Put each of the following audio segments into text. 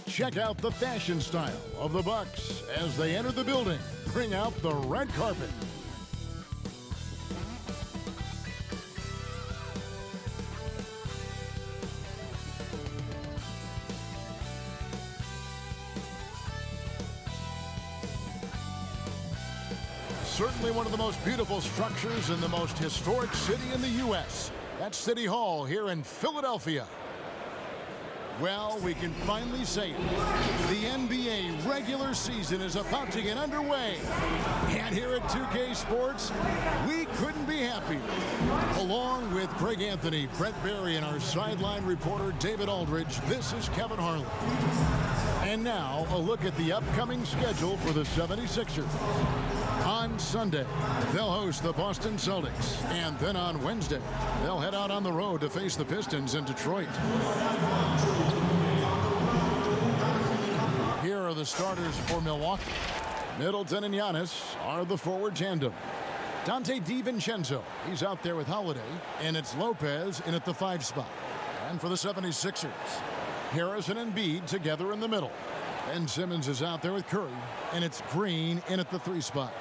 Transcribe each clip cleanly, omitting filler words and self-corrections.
Check out the fashion style of the Bucks as they enter the building. Bring out the red carpet. Certainly one of the most beautiful structures in the most historic city in the U.S. That's City Hall here in Philadelphia. Well, we can finally say it. The NBA regular season is about to get underway. And here at 2K Sports, we couldn't be happier. Along with Greg Anthony, Brett Barry, and our sideline reporter David Aldridge, this is Kevin Harlan. And now, a look at the upcoming schedule for the 76ers. On Sunday, they'll host the Boston Celtics. And then on Wednesday, they'll head out on the road to face the Pistons in Detroit. Here are the starters for Milwaukee. Middleton and Giannis are the forward tandem. Dante DiVincenzo, he's out there with Holiday. And it's Lopez in at the 5 spot. And for the 76ers, Harrison and Embiid together in the middle. Ben Simmons is out there with Curry. And it's Green in at the 3 spot.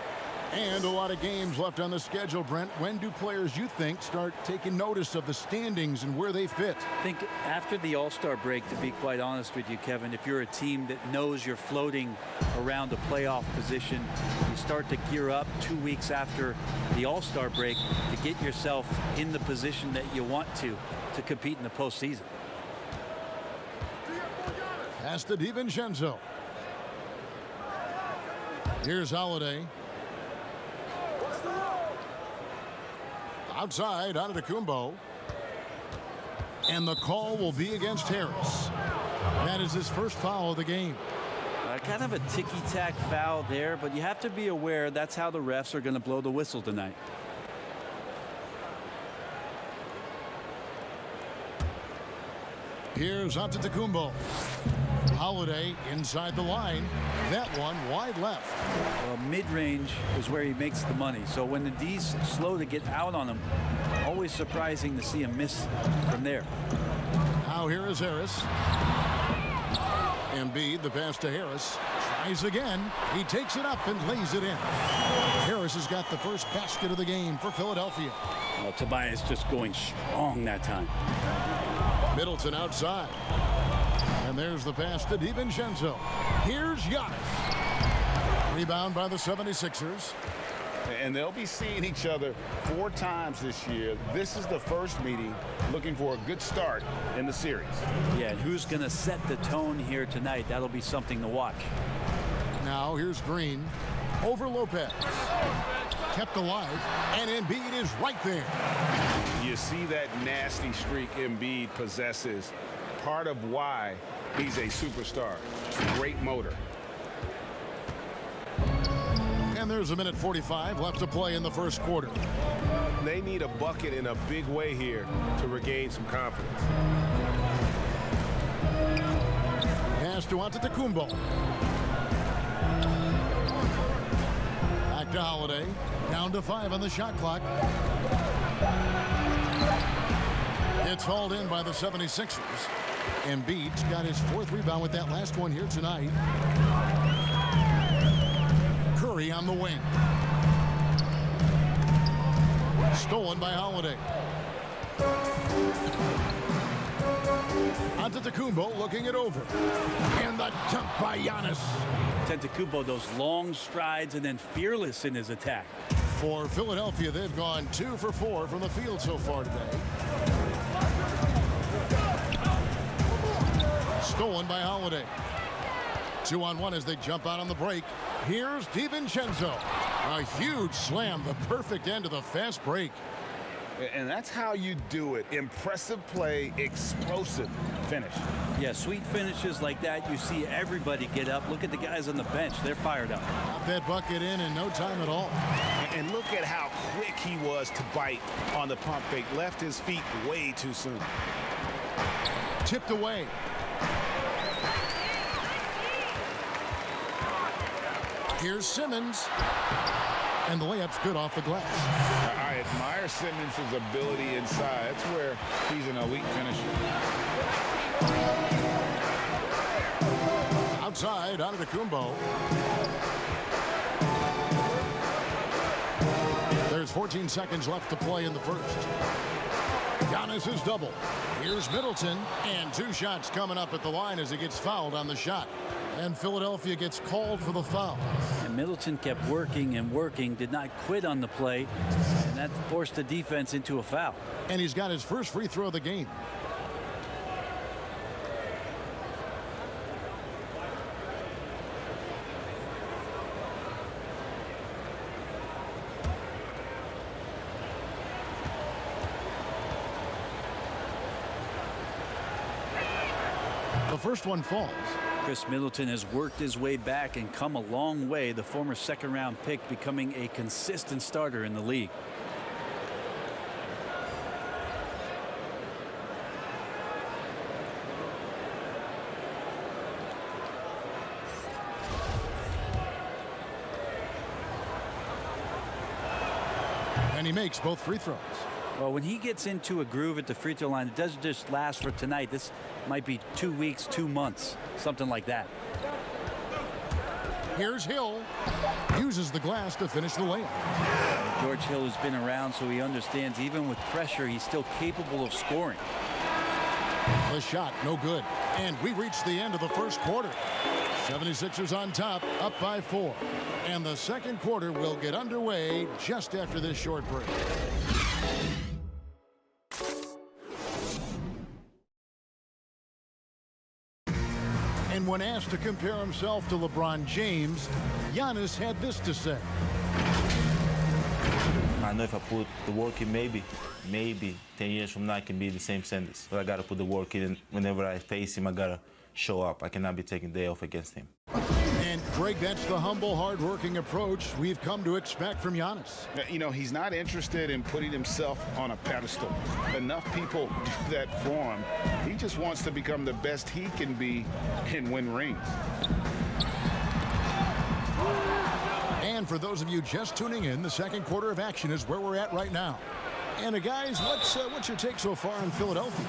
And a lot of games left on the schedule, Brent. When do players, you think, start taking notice of the standings and where they fit? I think after the All-Star break, to be quite honest with you, Kevin, if you're a team that knows you're floating around a playoff position, you start to gear up 2 weeks after the All-Star break to get yourself in the position that you want to compete in the postseason. Pass to DiVincenzo. Here's Holiday. Outside, Antetokounmpo. And the call will be against Harris. That is his first foul of the game. Kind of a ticky-tack foul there, but you have to be aware that's how the refs are going to blow the whistle tonight. Here's Antetokounmpo. Holiday inside the line. That one wide left. Well, mid-range is where he makes the money. So when the D's slow to get out on him, always surprising to see him miss from there. Now here is Harris. Embiid, the pass to Harris. Tries again. He takes it up and lays it in. Harris has got the first basket of the game for Philadelphia. Well, Tobias just going strong that time. Middleton outside. And there's the pass to DiVincenzo. Here's Giannis. Rebound by the 76ers. And they'll be seeing each other 4 times this year. This is the first meeting, looking for a good start in the series. Yeah, and who's going to set the tone here tonight? That'll be something to watch. Now here's Green over Lopez. Kept alive, and Embiid is right there. You see that nasty streak Embiid possesses. Part of why he's a superstar. Great motor. And there's a minute 45 left to play in the first quarter. They need a bucket in a big way here to regain some confidence. Pass to Antetokounmpo. Back to Holiday. Down to 5 on the shot clock. It's hauled in by the 76ers. Embiid's got his 4th rebound with that last one here tonight. Curry on the wing. Stolen by Holiday. Antetokounmpo looking it over. And the dunk by Giannis. Antetokounmpo, those long strides and then fearless in his attack. For Philadelphia, they've gone 2 for 4 from the field so far today. Stolen by Holiday. 2-on-1 as they jump out on the break. Here's DiVincenzo. A huge slam, the perfect end of the fast break. And that's how you do it. Impressive play, explosive finish. Yeah, sweet finishes like that, you see everybody get up. Look at the guys on the bench. They're fired up. Got that bucket in no time at all. And look at how quick he was to bite on the pump fake. Left his feet way too soon. Tipped away. Here's Simmons. And the layup's good off the glass. I admire Simmons' ability inside. That's where he's an elite finisher. side, Antetokounmpo. There's 14 seconds left to play in the first. Giannis is double. Here's Middleton, and 2 shots coming up at the line as he gets fouled on the shot. And Philadelphia gets called for the foul. And Middleton kept working and working, did not quit on the play, and that forced the defense into a foul. And he's got his first free throw of the game. The first one falls. Chris Middleton has worked his way back and come a long way. The former second-round pick becoming a consistent starter in the league. And he makes both free throws. Well, when he gets into a groove at the free throw line, it doesn't just last for tonight. This might be 2 weeks, 2 months, something like that. Here's Hill. Uses the glass to finish the layup. George Hill has been around, so he understands even with pressure, he's still capable of scoring. The shot, no good. And we reach the end of the first quarter. 76ers on top, up by 4. And the second quarter will get underway just after this short break. And when asked to compare himself to LeBron James, Giannis had this to say. I know if I put the work in, maybe 10 years from now I can be the same Sanders. But I got to put the work in, and whenever I face him, I got to show up. I cannot be taking day off against him. And Greg, that's the humble, hard-working approach we've come to expect from Giannis. You know, he's not interested in putting himself on a pedestal. Enough people do that for him. He just wants to become the best he can be and win rings. And for those of you just tuning in, the second quarter of action is where we're at right now. And guys, what's your take so far on Philadelphia?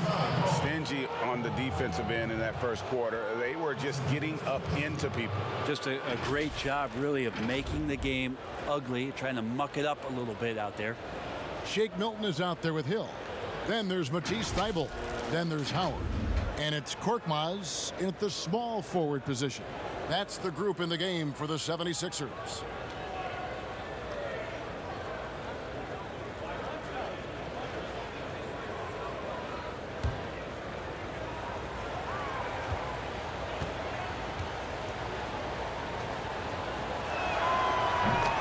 Stingy on the defensive end in that first quarter. They were just getting up into people. Just a great job, really, of making the game ugly, trying to muck it up a little bit out there. Shake Milton is out there with Hill. Then there's Matisse Thybulle. Then there's Howard. And it's Korkmaz at the small forward position. That's the group in the game for the 76ers.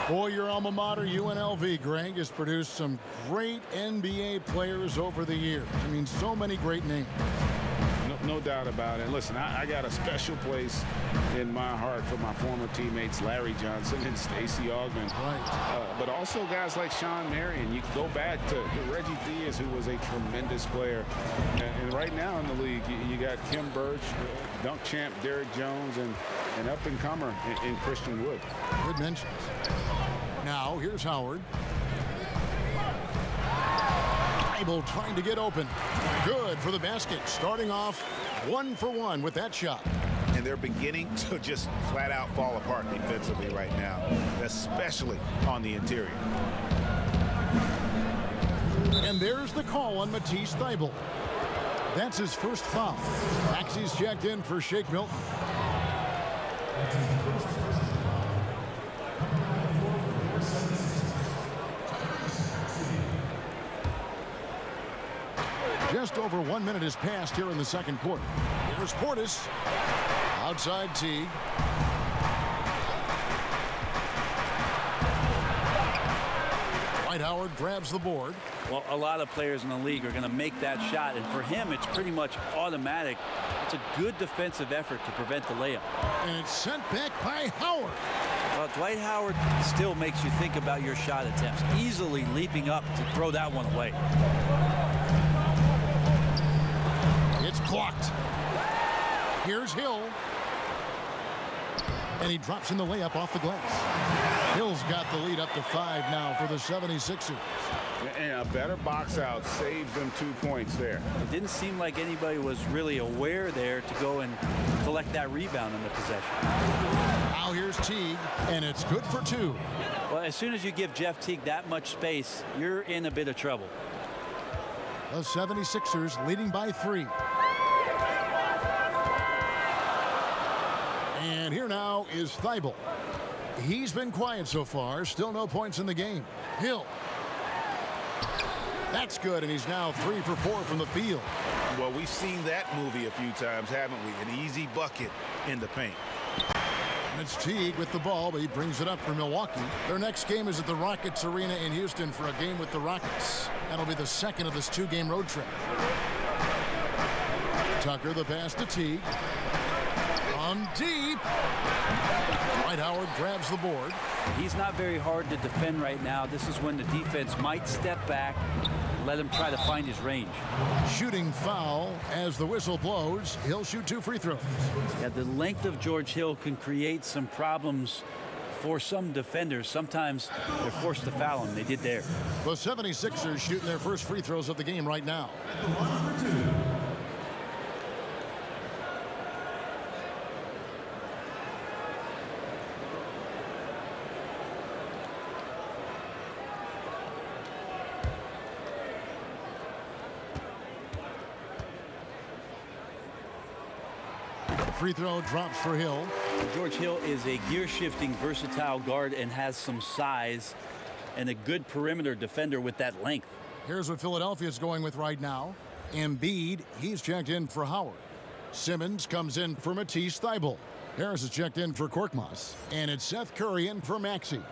Boy, your alma mater, UNLV, Greg, has produced some great NBA players over the years. I mean, so many great names. No doubt about it. Listen, I got a special place in my heart for my former teammates Larry Johnson and Stacey Augmon. Right. But also guys like Sean Marion. You can go back to Reggie Diaz, who was a tremendous player. And right now in the league, you got Kim Birch, dunk champ Derrick Jones, and up-and-comer in Christian Wood. Good mentions. Now, here's Howard. Thybulle trying to get open. Good for the basket. Starting off 1 for 1 with that shot. And they're beginning to just flat out fall apart defensively right now, especially on the interior. And there's the call on Matisse Thybulle. That's his first foul. Maxey's checked in for Shake Milton. Just over 1 minute has passed here in the second quarter. Here's Portis. Outside Teague. Dwight Howard grabs the board. Well, a lot of players in the league are going to make that shot, and for him, it's pretty much automatic. It's a good defensive effort to prevent the layup. And it's sent back by Howard. Well, Dwight Howard still makes you think about your shot attempts, easily leaping up to throw that one away. It's blocked. Here's Hill. And he drops in the layup off the glass. Hill's got the lead up to 5 now for the 76ers. And a better box out saves them 2 points there. It didn't seem like anybody was really aware there to go and collect that rebound in the possession. Now here's Teague, and it's good for 2. Well, as soon as you give Jeff Teague that much space, you're in a bit of trouble. The 76ers leading by 3. And here now is Thibault. He's been quiet so far. Still no points in the game. Hill. That's good, and he's now 3 for 4 from the field. Well, we've seen that movie a few times, haven't we? An easy bucket in the paint. And it's Teague with the ball, but he brings it up for Milwaukee. Their next game is at the Rockets Arena in Houston for a game with the Rockets. That'll be the second of this 2-game road trip. Tucker, the pass to Teague. On deep. Dwight Howard grabs the board. He's not very hard to defend right now. This is when the defense might step back and let him try to find his range. Shooting foul as the whistle blows. He'll shoot 2 free throws. Yeah, the length of George Hill can create some problems for some defenders. Sometimes they're forced to foul him. They did there. The 76ers shooting their first free throws of the game right now. Free throw drops for Hill. George Hill is a gear-shifting, versatile guard and has some size and a good perimeter defender with that length. Here's what Philadelphia's going with right now. Embiid, he's checked in for Howard. Simmons comes in for Matisse Thybulle. Harris is checked in for Korkmaz. And it's Seth Curry in for Maxey.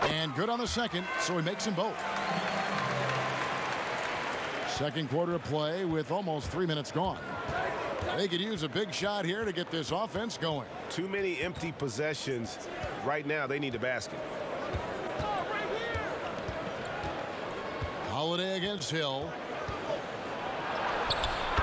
And good on the second, so he makes them both. Second quarter of play with almost 3 minutes gone. They could use a big shot here to get this offense going. Too many empty possessions. Right now, they need a basket. Holiday against Hill.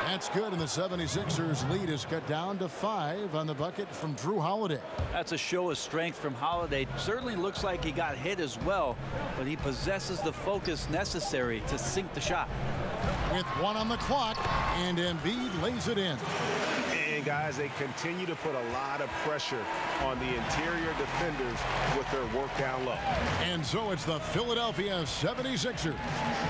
That's good, and the 76ers lead is cut down to 5 on the bucket from Drew Holiday. That's a show of strength from Holiday. Certainly looks like he got hit as well, but he possesses the focus necessary to sink the shot. With 1 on the clock, and Embiid lays it in. And guys, they continue to put a lot of pressure on the interior defenders with their work down low. And so it's the Philadelphia 76ers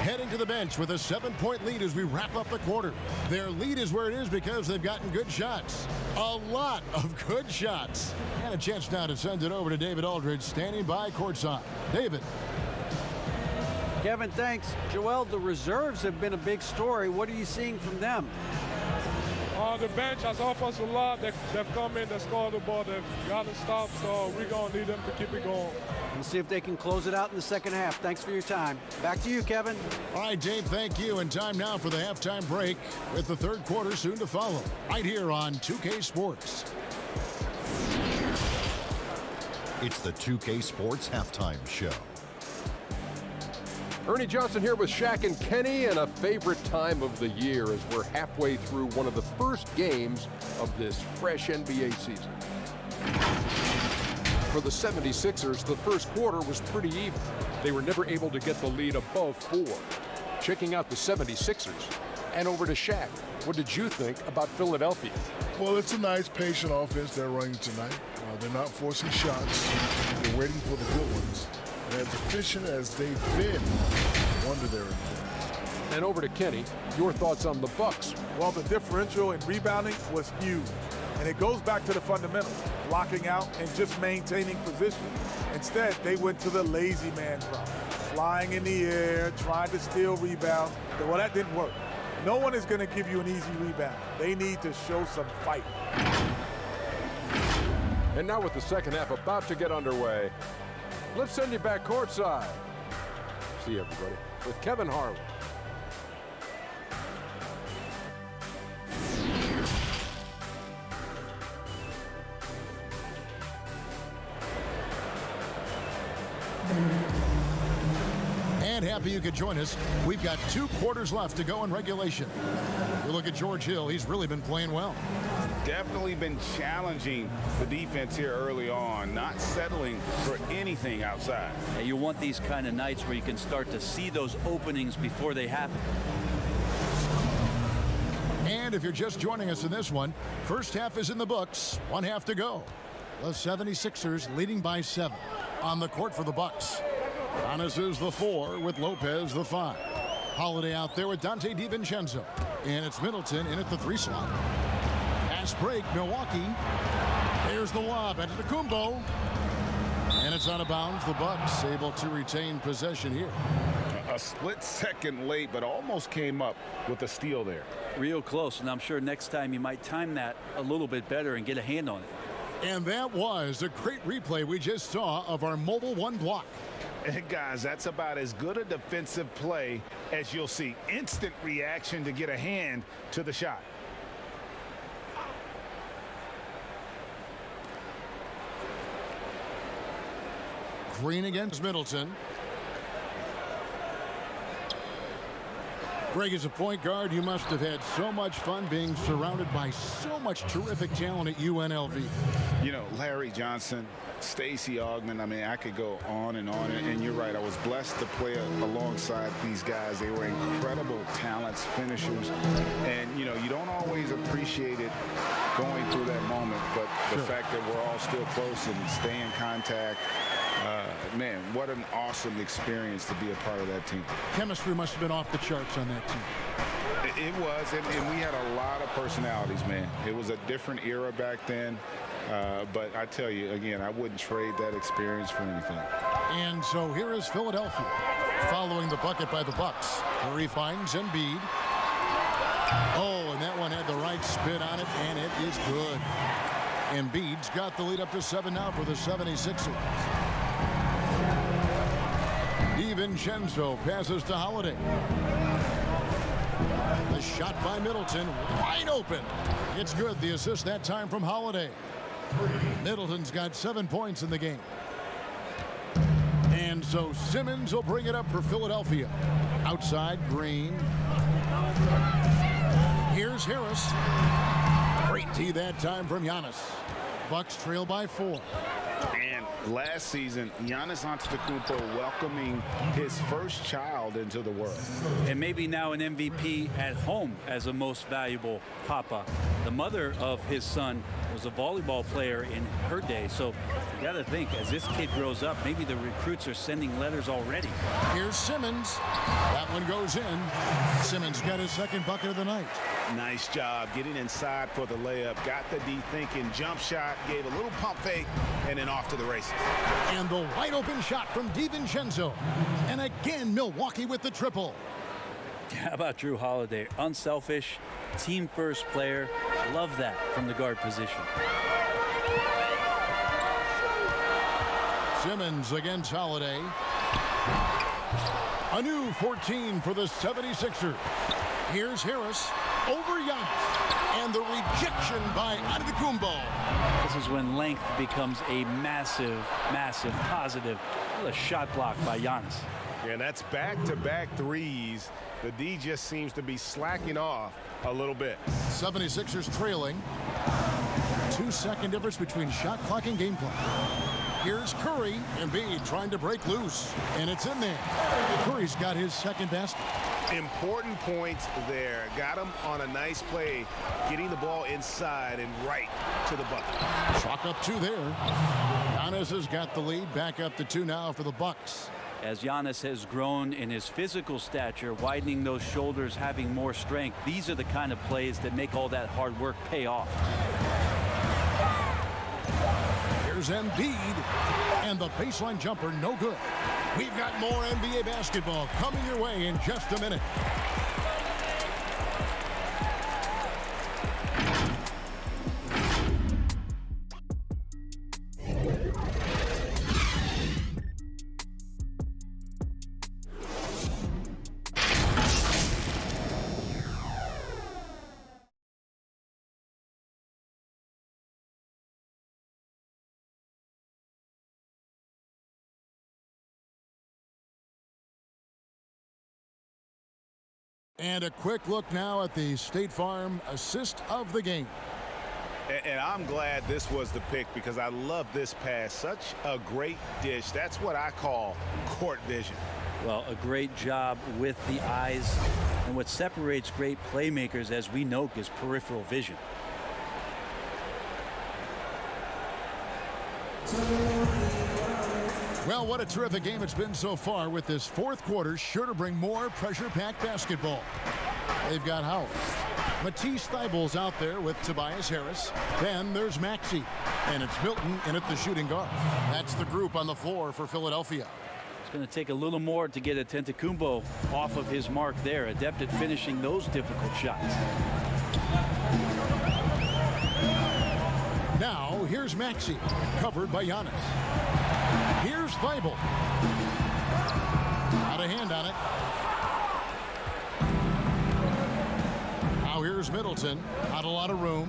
heading to the bench with a 7-point lead as we wrap up the quarter. Their lead is where it is because they've gotten good shots. A lot of good shots. And a chance now to send it over to David Aldridge standing by courtside. David. Kevin, thanks. Joel, the reserves have been a big story. What are you seeing from them? On the bench, as offensive line, they've come in, they scored the ball, they've got to stop, so we're going to need them to keep it going. We'll see if they can close it out in the second half. Thanks for your time. Back to you, Kevin. All right, Dave, thank you. And time now for the halftime break with the third quarter soon to follow. Right here on 2K Sports. It's the 2K Sports Halftime Show. Ernie Johnson here with Shaq and Kenny, and a favorite time of the year as we're halfway through one of the first games of this fresh NBA season. For the 76ers, the first quarter was pretty even. They were never able to get the lead above 4. Checking out the 76ers, and over to Shaq. What did you think about Philadelphia? Well, it's a nice, patient offense they're running tonight. They're not forcing shots. They're waiting for the good ones. And as efficient as they've been, no wonder they're in front. And over to Kenny, your thoughts on the Bucks. Well, the differential in rebounding was huge. And it goes back to the fundamentals, blocking out and just maintaining position. Instead, they went to the lazy man route, flying in the air, trying to steal rebounds. Well, that didn't work. No one is going to give you an easy rebound. They need to show some fight. And now with the second half about to get underway, let's send you back courtside. See you, everybody, with Kevin Harlan. And happy you could join us. We've got 2 quarters left to go in regulation. You look at George Hill. He's really been playing well. Definitely been challenging the defense here early on, not settling for anything outside. And you want these kind of nights where you can start to see those openings before they happen. And if you're just joining us in this one, first half is in the books. 1 half to go. The 76ers leading by 7. On the court for the Bucks. Giannis is the 4 with Lopez the 5. Holiday out there with Dante DiVincenzo. And it's Middleton in at the 3 slot. Fast break, Milwaukee. There's the lob at Antetokounmpo. And it's out of bounds. The Bucks able to retain possession here. A split second late, but almost came up with a steal there. Real close, and I'm sure next time you might time that a little bit better and get a hand on it. And that was a great replay we just saw of our mobile 1 block. And guys, that's about as good a defensive play as you'll see. Instant reaction to get a hand to the shot. Green against Middleton. Greg, as a point guard, you must have had so much fun being surrounded by so much terrific talent at UNLV. You know, Larry Johnson, Stacey Augmon, I mean, I could go on. And you're right, I was blessed to play alongside these guys. They were incredible talents, finishers. And, you know, you don't always appreciate it going through that moment, but the fact that we're all still close and stay in contact, man, what an awesome experience to be a part of that team. Chemistry must have been off the charts on that team. It was, and we had a lot of personalities, man. It was a different era back then, but I tell you, again, I wouldn't trade that experience for anything. And so here is Philadelphia, following the bucket by the Bucks. Curry finds Embiid. Oh, and that one had the right spin on it, and it is good. Embiid's got the lead up to 7 now for the 76ers. DiVincenzo passes to Holiday. The shot by Middleton, wide open. It's good. The assist that time from Holiday. Middleton's got 7 points in the game. And so Simmons will bring it up for Philadelphia. Outside, Green. Here's Harris. Great D that time from Giannis. Bucks trail by 4. And last season, Giannis Antetokounmpo welcoming his first child into the world. And maybe now an MVP at home as a most valuable papa. The mother of his son was a volleyball player in her day. So you got to think, as this kid grows up, maybe the recruits are sending letters already. Here's Simmons. That one goes in. Simmons got his 2nd bucket of the night. Nice job getting inside for the layup. Got the D thinking, jump shot, gave a little pump fake, and then off to the races. And the wide open shot from DiVincenzo. And again, Milwaukee with the triple. How about Drew Holiday? Unselfish, team first player. Love that from the guard position. Simmons against Holiday. A new 14 for the 76ers. Here's Harris over Giannis. And the rejection by Antetokounmpo. This is when length becomes a massive, massive positive. A shot block by Giannis. And that's back-to-back threes. The D just seems to be slacking off a little bit. 76ers trailing. 2-second difference between shot clock and game clock. Here's Curry. Embiid trying to break loose. And it's in there. Curry's got his 2nd basket. Important points there. Got him on a nice play, getting the ball inside and right to the bucket. Chalk up 2 there. Giannis has got the lead. Back up to 2 now for the Bucks. As Giannis has grown in his physical stature, widening those shoulders, having more strength, these are the kind of plays that make all that hard work pay off. Here's Embiid, and the baseline jumper, no good. We've got more NBA basketball coming your way in just a minute. And a quick look now at the State Farm assist of the game. And I'm glad this was the pick because I love this pass. Such a great dish. That's what I call court vision. Well, a great job with the eyes. And what separates great playmakers, as we know, is peripheral vision. Well, what a terrific game it's been so far, with this fourth quarter sure to bring more pressure-packed basketball. They've got Howard. Matisse Thybulle's out there with Tobias Harris. Then there's Maxey. And it's Milton in at the shooting guard. That's the group on the floor for Philadelphia. It's going to take a little more to get Antetokounmpo off of his mark there. Adept at finishing those difficult shots. Now, here's Maxey, covered by Giannis. Here's Thybulle. Out of hand on it. Now here's Middleton. Not a lot of room.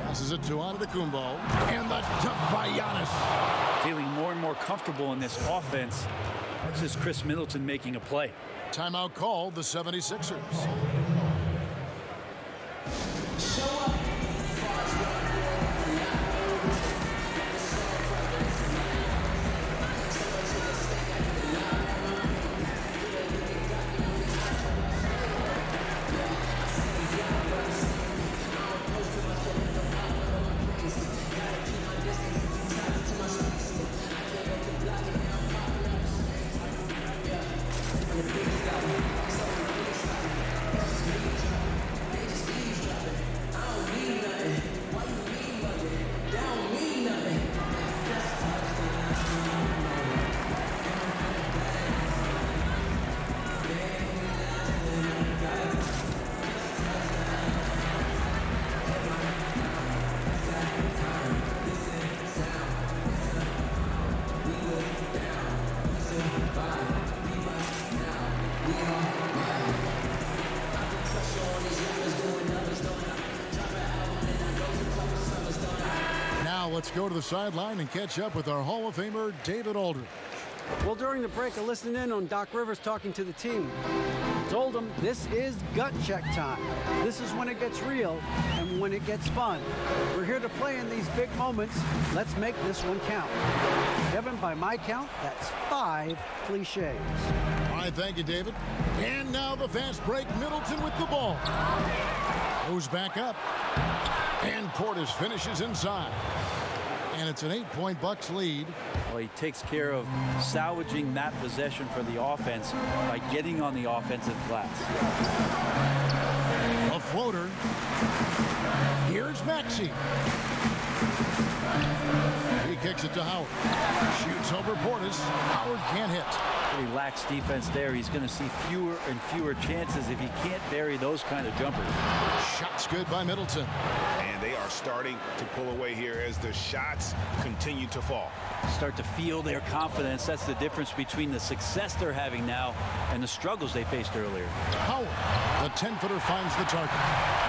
Passes it to Antetokounmpo. And the dunk by Giannis. Feeling more and more comfortable in this offense. This is Chris Middleton making a play. Timeout called, the 76ers. Let's go to the sideline and catch up with our Hall of Famer, David Aldridge. Well, during the break, I listened in on Doc Rivers talking to the team. Told them this is gut check time. This is when it gets real and when it gets fun. We're here to play in these big moments. Let's make this one count. Kevin, by my count, that's 5 cliches. All right, thank you, David. And now the fast break. Middleton with the ball. Goes back up. And Portis finishes inside. And it's an 8-point Bucks lead. Well, he takes care of salvaging that possession for the offense by getting on the offensive glass. A floater. Here's Maxey. He kicks it to Howard. Shoots over Portis. Howard can't hit. Pretty lax defense there. He's going to see fewer and fewer chances if he can't bury those kind of jumpers. Shots good by Middleton. And they are starting to pull away here as the shots continue to fall. Start to feel their confidence. That's the difference between the success they're having now and the struggles they faced earlier. Howard, the 10-footer, finds the target.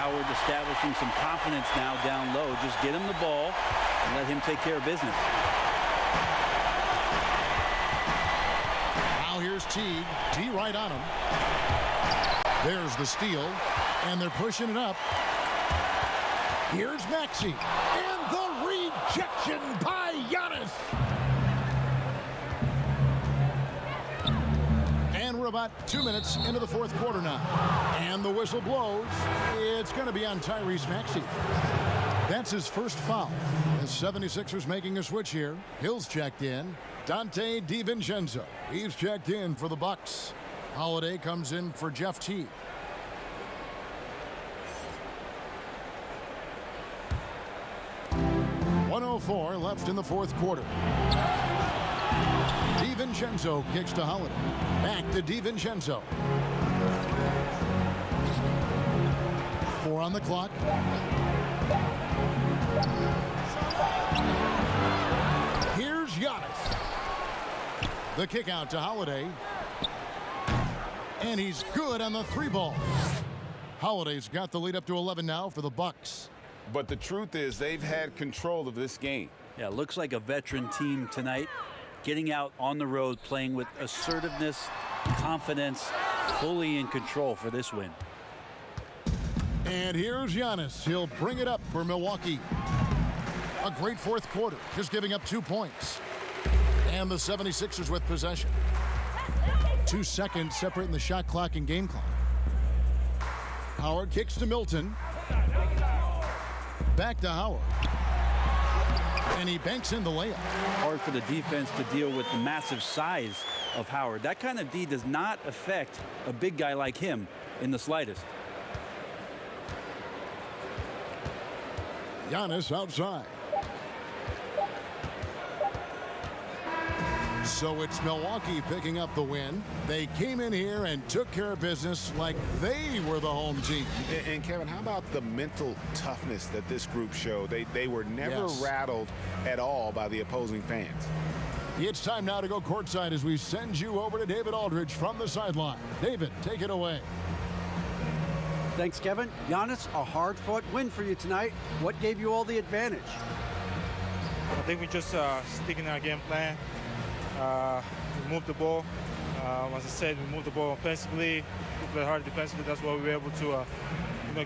Howard establishing some confidence now down low. Just get him the ball and let him take care of business. Now here's Teague. T right on him. There's the steal, and they're pushing it up. Here's Maxey, and the rejection by Giannis. And we're about 2 minutes into the fourth quarter now. And the whistle blows. It's going to be on Tyrese Maxey. That's his first foul. The 76ers making a switch here. Hill's checked in. Dante DiVincenzo. He's checked in for the Bucks. Holiday comes in for Jeff Teague. .104 left in the fourth quarter. DiVincenzo kicks to Holiday. Back to DiVincenzo. 4 on the clock. Here's Giannis. The kick out to Holiday. And he's good on the 3-ball. Holiday's got the lead up to 11 now for the Bucks. But the truth is they've had control of this game. Yeah, looks like a veteran team tonight, getting out on the road, playing with assertiveness confidence, fully in control for this win. And here's Giannis. He'll bring it up for Milwaukee. A great fourth quarter, just giving up 2 points. And the 76ers with possession. 2 seconds separating the shot clock and game clock. Howard kicks to Milton. Back to Howard. And he banks in the layup. Hard for the defense to deal with the massive size of Howard. That kind of D does not affect a big guy like him in the slightest. Giannis outside. So it's Milwaukee picking up the win. They came in here and took care of business like they were the home team. And Kevin, how about the mental toughness that this group showed? They were never rattled at all by the opposing fans. It's time now to go courtside as we send you over to David Aldridge from the sideline. David, take it away. Thanks, Kevin. Giannis, a hard-fought win for you tonight. What gave you all the advantage? I think we just sticking to our game plan. We moved the ball. As I said, we moved the ball offensively. We played hard defensively. That's why we were able to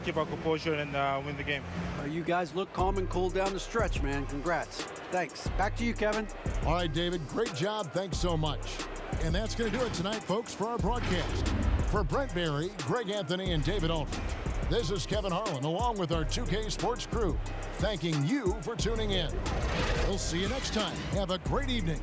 keep our composure and win the game. You guys look calm and cool down the stretch, man. Congrats. Thanks. Back to you, Kevin. All right, David, great job. Thanks so much. And that's going to do it tonight, folks, for our broadcast. For Brent Barry, Greg Anthony, and David Aldridge, this is Kevin Harlan, along with our 2K Sports crew, thanking you for tuning in. We'll see you next time. Have a great evening.